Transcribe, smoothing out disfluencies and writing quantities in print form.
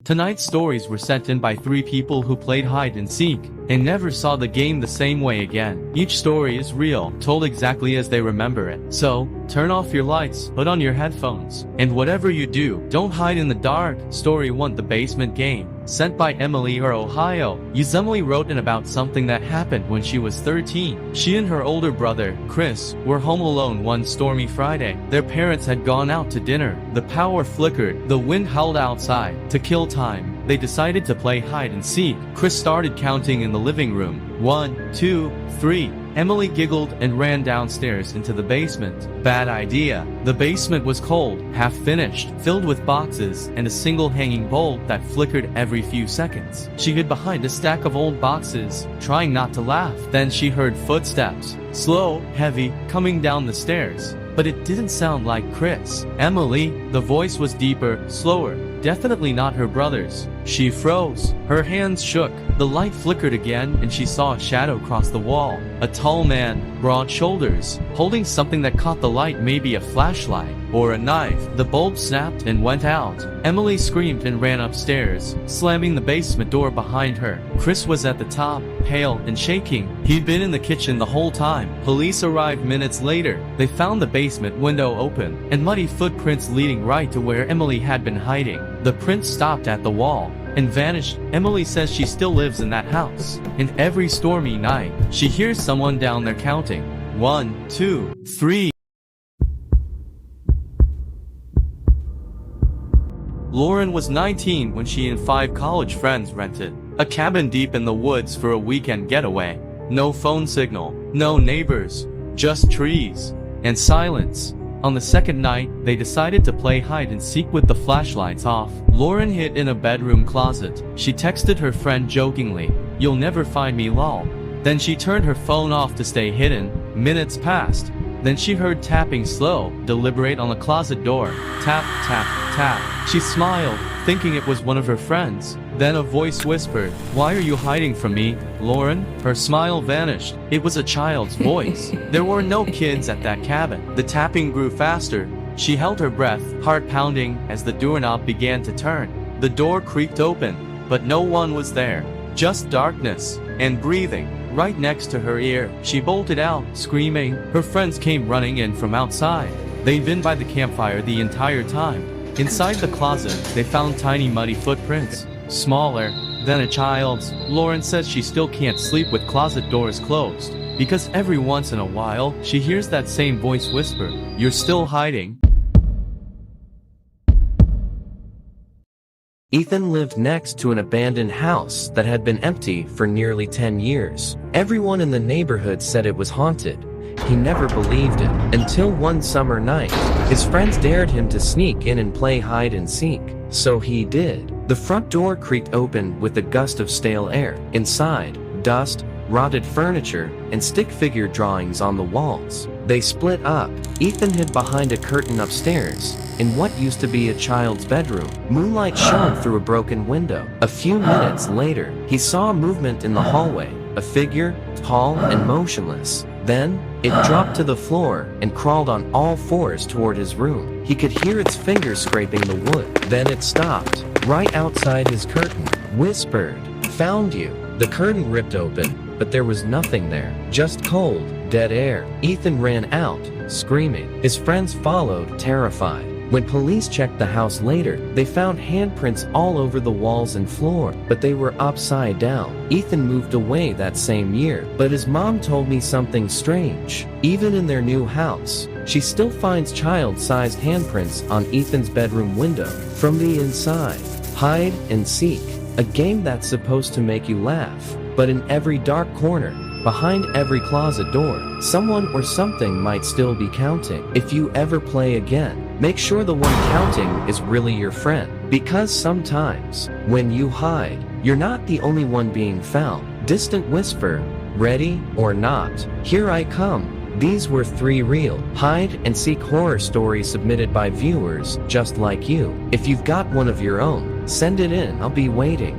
Tonight's stories were sent in by 3 people who played hide and seek and never saw the game the same way again. Each story is real, told exactly as they remember it. So, turn off your lights, put on your headphones, and whatever you do, don't hide in the dark. Story 1: The Basement Game. Sent by Emily, Ohio. Emily wrote in about something that happened when she was 13. She and her older brother, Chris, were home alone one stormy Friday. Their parents had gone out to dinner. The power flickered, the wind howled outside. To kill time, they decided to play hide and seek. Chris started counting in the living room. 1, 2, 3. Emily giggled and ran downstairs into the basement. Bad idea. The basement was cold, half finished, filled with boxes and a single hanging bulb that flickered every few seconds. She hid behind a stack of old boxes, trying not to laugh. Then she heard footsteps, slow, heavy, coming down the stairs. But it didn't sound like Chris. Emily, the voice was deeper, slower. Definitely not her brother's. She froze. Her hands shook. The light flickered again and she saw a shadow cross the wall. A tall man, broad shoulders, holding something that caught the light, maybe a flashlight or a knife. The bulb snapped and went out. Emily screamed and ran upstairs, slamming the basement door behind her. Chris was at the top, pale and shaking. He'd been in the kitchen the whole time. Police arrived minutes later. They found the basement window open and muddy footprints leading right to where Emily had been hiding. The prints stopped at the wall and vanished. Emily says she still lives in that house, and every stormy night, she hears someone down there counting. 1, 2, 3. Lauren was 19 when she and 5 college friends rented a cabin deep in the woods for a weekend getaway. No phone signal, no neighbors, just trees and silence. On the second night, they decided to play hide and seek with the flashlights off. Lauren hid in a bedroom closet. She texted her friend jokingly, "You'll never find me, lol." Then she turned her phone off to stay hidden. Minutes passed. Then she heard tapping, slow, deliberate, on the closet door. Tap, tap, tap. She smiled, thinking it was one of her friends. Then a voice whispered, "Why are you hiding from me, Lauren?" Her smile vanished. It was a child's voice. There were no kids at that cabin. The tapping grew faster. She held her breath, heart pounding, as the doorknob began to turn. The door creaked open, but no one was there. Just darkness and breathing. Right next to her ear, she bolted out, screaming. Her friends came running in from outside. They'd been by the campfire the entire time. Inside the closet, they found tiny muddy footprints, smaller than a child's. Lauren says she still can't sleep with closet doors closed, because every once in a while, she hears that same voice whisper, "You're still hiding." Ethan lived next to an abandoned house that had been empty for nearly 10 years. Everyone in the neighborhood said it was haunted. He never believed it, until one summer night, his friends dared him to sneak in and play hide and seek. So he did. The front door creaked open with a gust of stale air. Inside, dust, rotted furniture, and stick figure drawings on the walls. They split up. Ethan hid behind a curtain upstairs, in what used to be a child's bedroom. Moonlight shone through a broken window. A few minutes later, he saw movement in the hallway, a figure, tall and motionless. Then, it dropped to the floor and crawled on all fours toward his room. He could hear its fingers scraping the wood. Then it stopped, right outside his curtain, whispered, "Found you." The curtain ripped open, but there was nothing there, just cold, dead air. Ethan ran out, screaming. His friends followed, terrified. When police checked the house later, they found handprints all over the walls and floor, but they were upside down. Ethan moved away that same year, but his mom told me something strange. Even in their new house, she still finds child-sized handprints on Ethan's bedroom window. From the inside, hide and seek, a game that's supposed to make you laugh, but in every dark corner, behind every closet door, someone or something might still be counting. If you ever play again, make sure the one counting is really your friend. Because sometimes, when you hide, you're not the only one being found. Distant whisper, ready or not, here I come. These were 3 real hide and seek horror stories submitted by viewers just like you. If you've got one of your own, send it in. I'll be waiting.